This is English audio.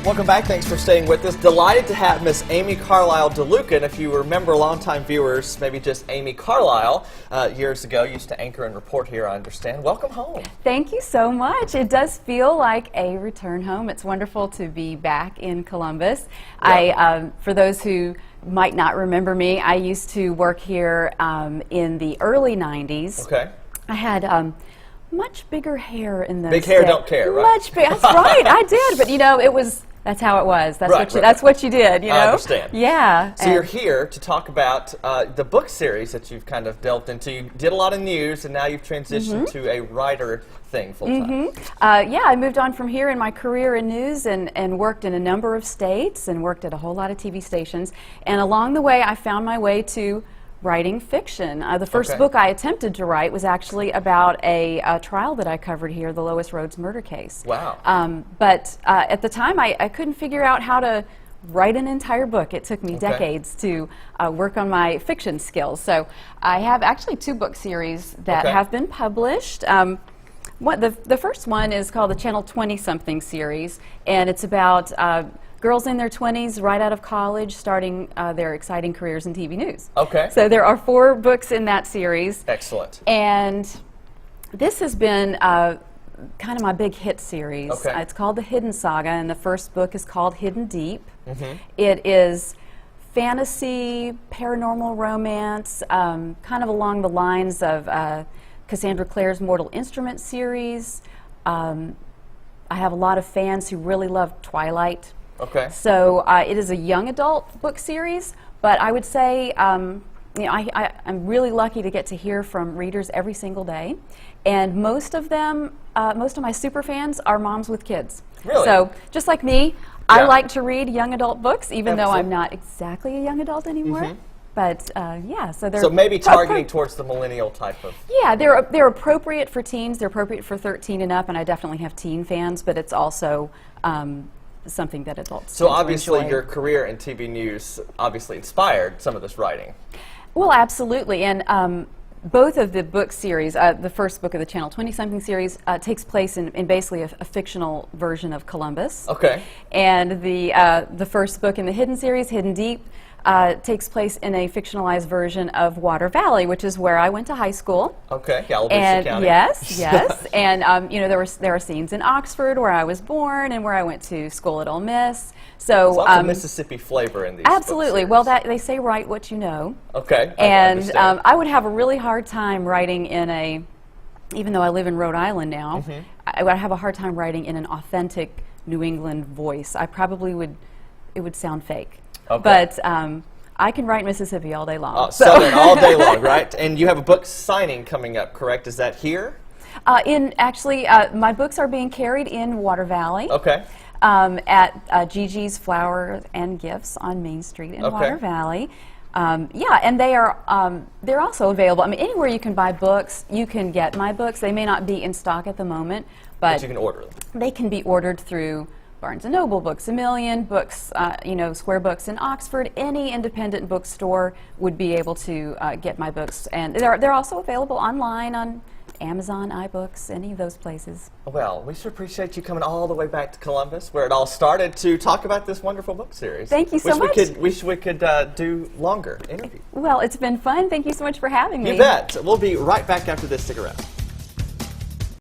Welcome back. Thanks for staying with us. Delighted to have Miss Amy Carlisle DeLuca. And if you remember, longtime viewers, maybe just Amy Carlisle, years ago, used to anchor and report here, I understand. Welcome home. Thank you so much. It does feel like a return home. It's wonderful to be back in Columbus. Yep. For those who might not remember me, I used to work here in the early 90s. Okay. I had much bigger hair in those Big hair, days. Don't care, right? Much bigger. That's right. I did, but you know, that's how it was. That's what you did, you know? I understand. Yeah. So you're here to talk about the book series that you've kind of delved into. You did a lot of news, and now you've transitioned to a writer thing full-time. Yeah, I moved on from here in my career in news and worked in a number of states and worked at a whole lot of TV stations. And along the way, I found my way to writing fiction. The first book I attempted to write was actually about a trial that I covered here, the Lois Rhodes murder case. Wow. But at the time, I couldn't figure out how to write an entire book. It took me decades to work on my fiction skills. So I have actually 2 book series that have been published. The first one is called the Channel 20-something series, and it's about girls in their 20s, right out of college, starting their exciting careers in TV news. Okay. So there are 4 books in that series. Excellent. And this has been kind of my big hit series. Okay. It's called the Hidden Saga, and the first book is called Hidden Deep. It is fantasy, paranormal romance, kind of along the lines of Cassandra Clare's Mortal Instruments series. I have a lot of fans who really love Twilight. Okay. So it is a young adult book series, but I would say you know, I'm really lucky to get to hear from readers every single day, and most of them, most of my super fans are moms with kids. Really? So just like me, I like to read young adult books, even though I'm not exactly a young adult anymore. But yeah, so they're maybe targeting towards the millennial type of. Yeah, they're appropriate for teens. They're appropriate for 13 and up, and I definitely have teen fans. But it's also something that adults. So obviously, enjoy. your career in TV news obviously inspired some of this writing. Well, absolutely, and both of the book series, the first book of the Channel 20-something series, takes place in basically a fictional version of Columbus. Okay. And the first book in the Hidden series, Hidden Deep, takes place in a fictionalized version of Water Valley, which is where I went to high school. Okay, Galveston County. Yes, and you know, there are scenes in Oxford where I was born and where I went to school at Ole Miss. So lots of Mississippi flavor in these. Absolutely. Well, they say write what you know. Okay. And I would have a really hard time writing in a, even though I live in Rhode Island now, I would have a hard time writing in an authentic New England voice. I probably would. It would sound fake. Okay. But I can write Mississippi all day long. Southern all day long, right? And you have a book signing coming up, correct? Is that here? Actually, my books are being carried in Water Valley. Okay. At Gigi's Flower and Gifts on Main Street in Water Valley. Yeah, and they're also available. I mean, anywhere you can buy books, you can get my books. They may not be in stock at the moment, but you can order them. They can be ordered through Barnes & Noble, Books A Million, Books, you know, Square Books in Oxford. Any independent bookstore would be able to get my books, and they're also available online on Amazon, iBooks, any of those places. Well, we sure appreciate you coming all the way back to Columbus, where it all started, to talk about this wonderful book series. Thank you so much. Wish we could do longer interviews. Well, it's been fun. Thank you so much for having me. You bet. We'll be right back after this. Stick around.